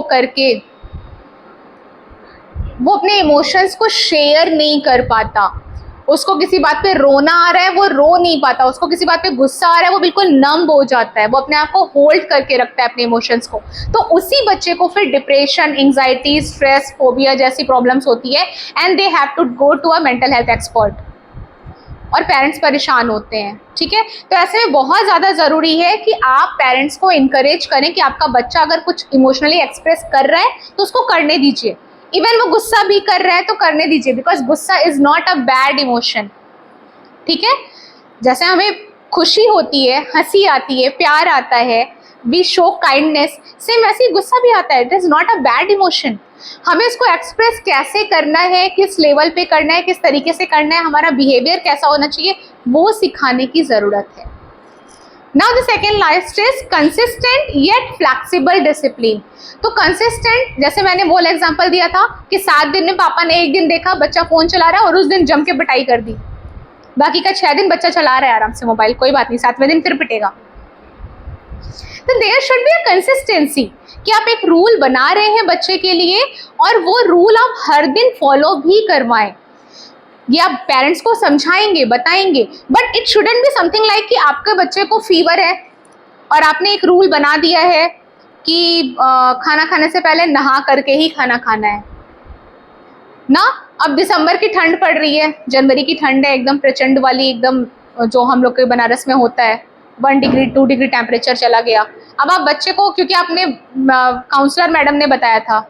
करके वो अपने इमोशंस को शेयर नहीं कर पाता, उसको किसी बात पे रोना आ रहा है वो रो नहीं पाता, उसको किसी बात पे गुस्सा आ रहा है वो बिल्कुल नम हो जाता है, वो अपने आप को होल्ड करके रखता है अपने इमोशंस को। तो उसी बच्चे को फिर डिप्रेशन, एंजाइटी, स्ट्रेस, फोबिया जैसी प्रॉब्लम्स होती है and they have to go to a mental health expert और पेरेंट्स परेशान होते हैं। ठीक है, तो ऐसे में बहुत ज़्यादा ज़रूरी है कि आप पेरेंट्स को इनकरेज करें कि आपका बच्चा अगर कुछ इमोशनली एक्सप्रेस कर रहा है तो उसको करने दीजिए। इवन वो गुस्सा भी कर रहा है तो करने दीजिए, बिकॉज गुस्सा is not a bad emotion. ठीक है, जैसे हमें खुशी होती है, हंसी आती है, प्यार आता है, वी शो काइंडनेस, सेम वैसे ही गुस्सा भी आता है। It is not a bad emotion. हमें इसको एक्सप्रेस कैसे करना है, किस लेवल पे करना है, किस तरीके से करना है, हमारा बिहेवियर कैसा होना चाहिए, वो सिखाने की ज़रूरत है। Now the second last is consistent yet flexible discipline। तो consistent, जैसे मैंने वो एग्जांपल दिया था कि 7 दिन में पापा ने एक दिन देखा बच्चा फोन चला रहा है और उस दिन जम के पिटाई कर दी, बाकी का 6 दिन बच्चा चला रहा है आराम से मोबाइल, कोई बात नहीं, 7वें दिन फिर पिटेगा। तो there should be a consistency कि आप एक रूल बना रहे हैं बच्चे के लिए और वो रूल आप हर दिन फॉलो भी करवाएं। ये आप पेरेंट्स को समझाएंगे, बताएंगे, but it shouldn't be something like कि आपके बच्चे को फीवर है और आपने एक रूल बना दिया है कि खाना खाने से पहले नहा करके ही खाना खाना है ना। अब दिसंबर की ठंड पड़ रही है, जनवरी की ठंड है एकदम प्रचंड वाली, एकदम जो हम लोग के बनारस में होता है, 1 डिग्री 2 डिग्री टेम्परेचर चला गया। अब आप बच्चे को, क्योंकि आपने काउंसलर मैडम ने बताया था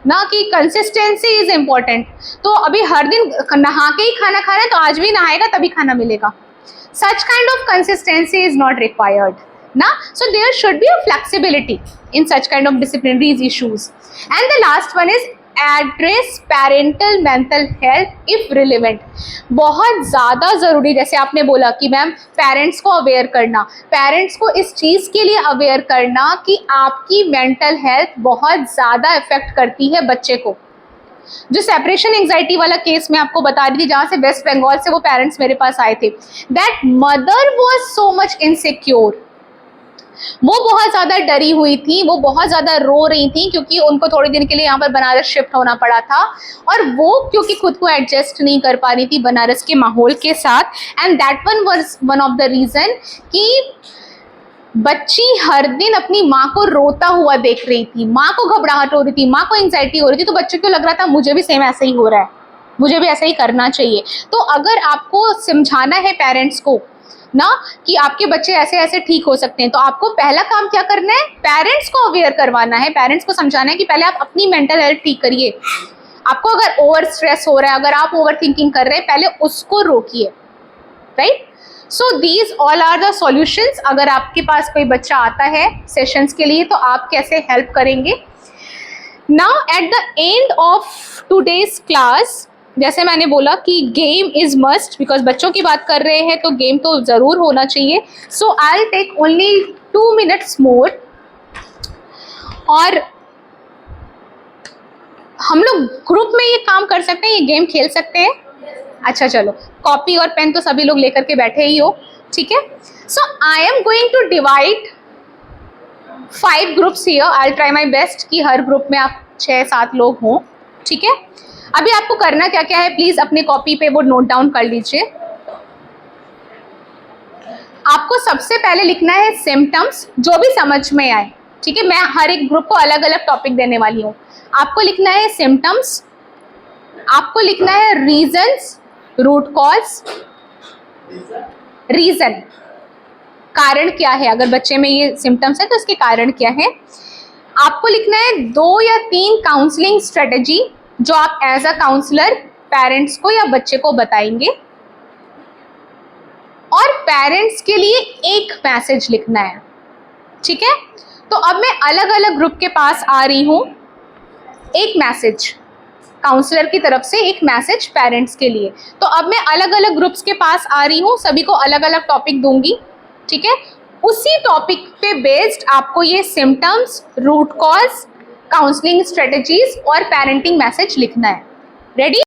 ना कि कंसिस्टेंसी इज इम्पोर्टेंट, तो अभी हर दिन नहा के ही खाना खा रहे हैं तो आज भी नहाएगा तभी खाना मिलेगा। Such kind of consistency is not required ना, so there should be a flexibility in such kind of disciplinaries issues. And the last one is address parental mental health if relevant। बहुत ज़्यादा ज़रूरी, जैसे आपने बोला कि मैम पेरेंट्स को aware करना, पेरेंट्स को इस चीज़ के लिए अवेयर करना कि आपकी मेंटल हेल्थ बहुत ज़्यादा इफेक्ट करती है बच्चे को। जो सेपरेशन एंजाइटी वाला केस मैं आपको बता रही थी, जहाँ से वेस्ट बंगाल से वो पेरेंट्स मेरे पास आए थे, that mother was so much insecure, वो बहुत ज़्यादा डरी हुई थी, वो बहुत ज़्यादा रो रही थी क्योंकि उनको थोड़े दिन के लिए यहाँ पर बनारस शिफ्ट होना पड़ा था और वो क्योंकि खुद को एडजस्ट नहीं कर पा रही थी बनारस के माहौल के साथ। And that one was one of the reason कि बच्ची हर दिन अपनी माँ को रोता हुआ देख रही थी, माँ को घबराहट हो रही थी, माँ को एंजाइटी हो रही थी, तो बच्चे को लग रहा था मुझे भी सेम ऐसा ही हो रहा है, मुझे भी ऐसा ही करना चाहिए। तो अगर आपको समझाना है पेरेंट्स को ना कि आपके बच्चे ऐसे ऐसे ठीक हो सकते हैं, तो आपको पहला काम क्या करना है, पेरेंट्स को अवेयर करवाना है, पेरेंट्स को समझाना है कि पहले आप अपनी मेंटल हेल्थ ठीक करिए। आपको अगर ओवर स्ट्रेस हो रहा है, अगर आप ओवर थिंकिंग कर रहे हैं, पहले उसको रोकिए, right. So these all are the solutions. अगर आपके पास कोई बच्चा आता है सेशंस के लिए तो आप कैसे हेल्प करेंगे। Now at the end of today's class, जैसे मैंने बोला कि गेम इज मस्ट, बिकॉज बच्चों की बात कर रहे हैं तो गेम तो ज़रूर होना चाहिए। So I will take only 2 minutes more और हम लोग ग्रुप में ये काम कर सकते हैं, ये गेम खेल सकते हैं। अच्छा चलो, कॉपी और पेन तो सभी लोग लेकर के बैठे ही हो, ठीक है। So I am going to divide 5 groups here. I will try my best कि हर ग्रुप में आप 6-7 लोग हों, ठीक है। अभी आपको करना क्या क्या है, प्लीज अपने कॉपी पे वो नोट डाउन कर लीजिए। आपको सबसे पहले लिखना है सिम्टम्स, जो भी समझ में आए, ठीक है। मैं हर एक ग्रुप को अलग अलग टॉपिक देने वाली हूँ। आपको लिखना है सिम्टम्स, आपको लिखना है रीजंस, रूट कॉज, रीजन, कारण क्या है, अगर बच्चे में ये सिम्टम्स है तो इसके कारण क्या है। आपको लिखना है 2 या 3 काउंसलिंग स्ट्रेटेजी जो आप एज अ काउंसलर पेरेंट्स को या बच्चे को बताएंगे, और पेरेंट्स के लिए एक मैसेज लिखना है, ठीक है। तो अब मैं अलग अलग ग्रुप के पास आ रही हूँ, एक मैसेज काउंसलर की तरफ से, एक मैसेज पेरेंट्स के लिए। तो अब मैं अलग अलग ग्रुप्स के पास आ रही हूँ, सभी को अलग अलग टॉपिक दूंगी, ठीक है। उसी टॉपिक पे बेस्ड आपको ये symptoms, root cause, counselling strategies और पेरेंटिंग मैसेज लिखना है। रेडी?